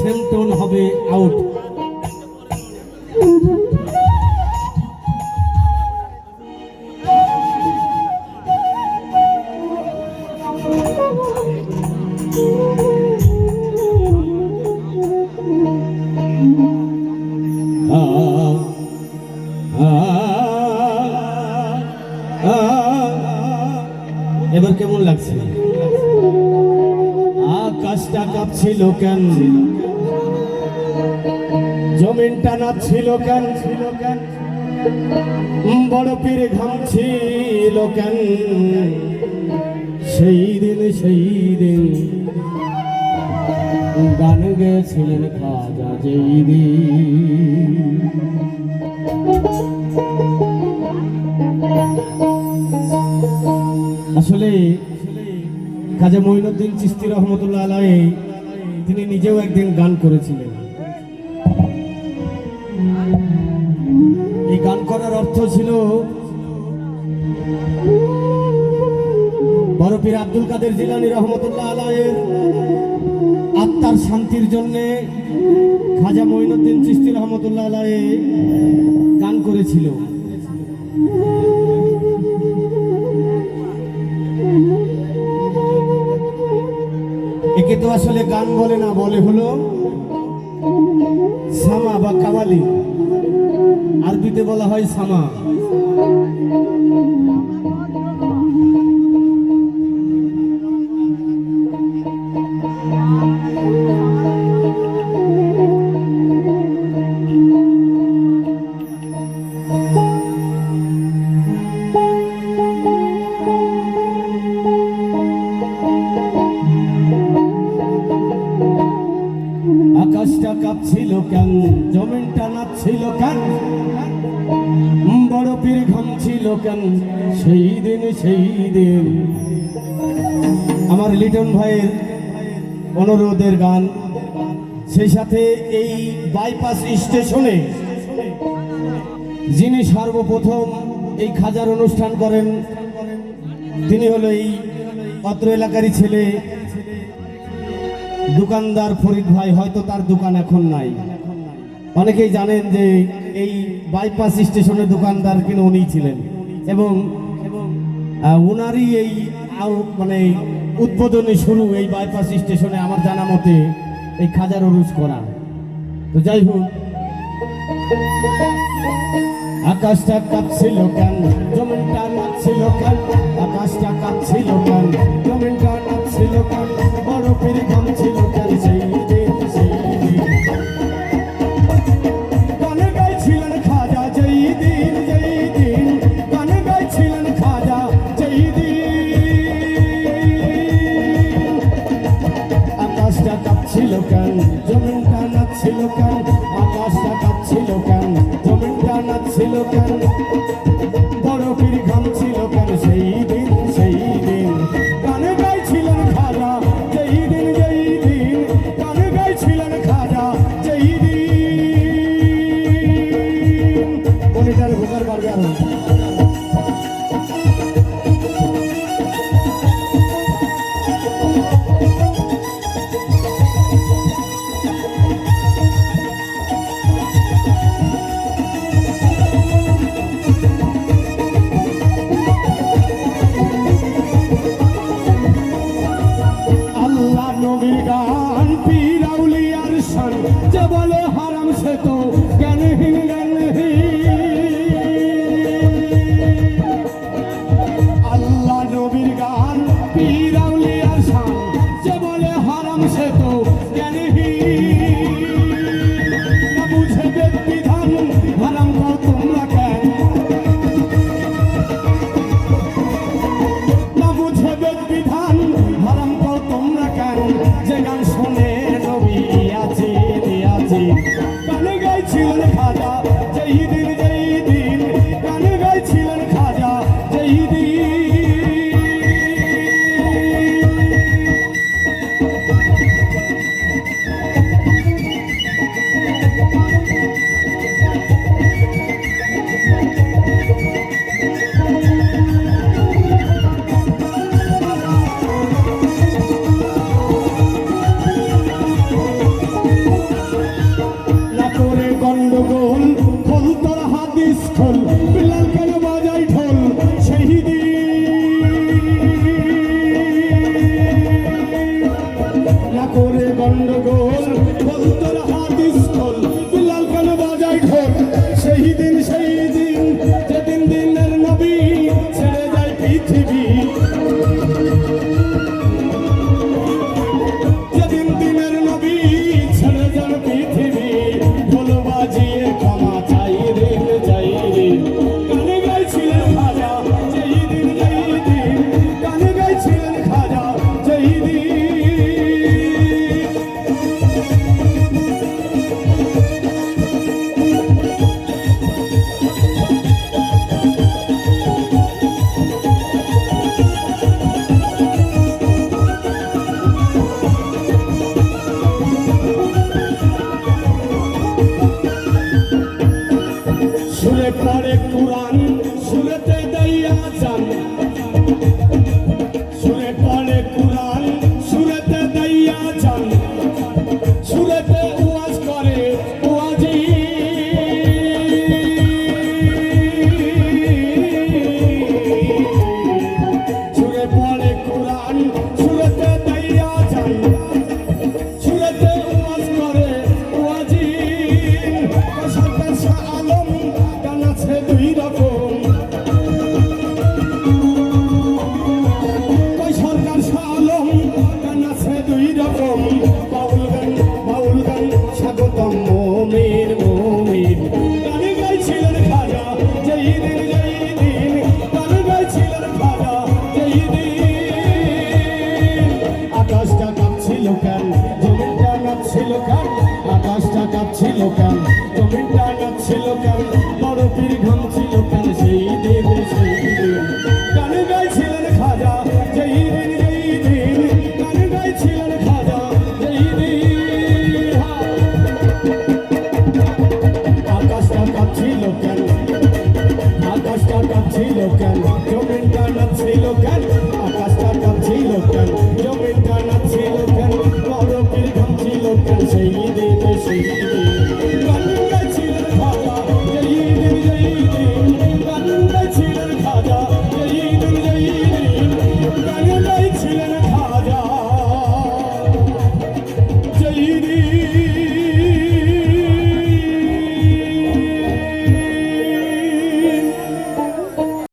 Same tone হবে out. এবার কেমন লাগছে? আকাশটা কাঁপছিল কেন, জমিনটা নাচছিল কেন, বড় পীর ঘামছিল কেন? সেই দিন গান গেয়েছিলেন খাজা যেই দিন। আসলে খাজা মঈনুদ্দিন চিশতি রহমতুল্লাহ আলাইহি তিনি নিজেও একদিন গান করেছিলেন। এই গান করার অর্থ ছিল বড় পীর আব্দুল কাদের জিলানী রহমতুল্লাহ আলাইহির আত্মার শান্তির জন্য খাজা মঈনুদ্দিন চিশতি রহমতুল্লাহ আলাইহি গান করেছিল। একে তো আসলে গান বলে না, বলে হলো সামা বা কাওয়ালি, আরবিতে বলা হয় সামা। আকাশটা কাঁপছিল কেন, জমিনটা নাচছিল কেন, বড় পীর ঘামছিল কেন? সেই দিন আমার লিটন ভাইয়ের অনুরোধের গান। সেই সাথে এই বাইপাস স্টেশনে যিনি সর্বপ্রথম এই খাজার অনুষ্ঠান করেন তিনি হলো এই অত্র এলাকারই ছেলে দোকানদার ফরিদ ভাই। হয়তো তার দোকান এখন নাই, অনেকেই জানেন যে এই বাইপাস স্টেশনের দোকানদার কিন্তু উনি ছিলেন এবং ওনারই এই মানে উদ্বোধনী শুরু এই বাইপাস স্টেশনে আমার জানা মতে এই খাজার উরুস করা। তো যাই হোক, আকাশটা কাঁপছিল কেন, জমিনটা নাচছিল কেন, আকাশটা কাঁপছিল কেন, জমিনটা নাচছিল কেন, বড় পীর ঘামছিল কেন? সেই দিন গান গাইছিলেন খাজা যেই দিন, গান গাইছিলেন খাজা যেই দিন। আকাশটা কাঁপছিল কেন, জমিনটা নাচছিল কেন, আকাশটা কাঁপছিল কেন, জমিনটা নাচছিল কেন, বড় পীর ঘামছিল কেন? সেই দিন গান গাইছিলেন খাজা যেই দিন, গান গাইছিলেন খাজা যেই দিন। মনিটারে ভোগার পারবে আরো গান পীর আউলিয়ার শান, যে বলে হারাম সে তো জ্ঞানহীন। আল্লাহ নবীর গান পীর আউলিয়ার শান, যে বলে হারাম সে তো জ্ঞানহীন। না বুঝে বেদ বিধান হারাম কর তোমরা কেন, না বুঝে বেদ বিধান হারাম কর তোমরা কেন? যে গান শোনে নবী আছে, গান গাইছি খোল খোল তোর হাদিস খোল বিলাল কেন বাজায় ঢোল সেই দিন যেদিন দিনের নবী ছেড়ে যায় পৃথিবী যেদিন দিনের নবী ছেড়ে যান পৃথিবী ঢোল বাজিয়ে ক্ষমা চাই রে যাই রে গানে গাইছিলেন খাজা যেই দিন গানে গাইছিলেন খাজা যেই দিন সুরে পড়ে কুরআন সুরেতে দাইয়া যান সুরে পড়ে কুরআন সুরেতে দাইয়া যান সুরেতে ওয়াজ করে ওয়াজি সুরে পড়ে কুরআন সুরেতে দাইয়া যান সুরেতে ওয়াজ করে ওয়াজি সরকার শাহ আলম গান আছে দুই রকম সরকার শাহ আলম গান আছে দুই রকম বাউল গান স্বাগতম মোমিন মোমিন গানে গাইছিলেন খাজা যেই দিন গানে গাইছিলেন খাজা যেই দিন আকাশটা কাঁপছিল কেন জমিনটা কাঁপছিল কেন আকাশটা কাঁপছিল কেন জমিনটা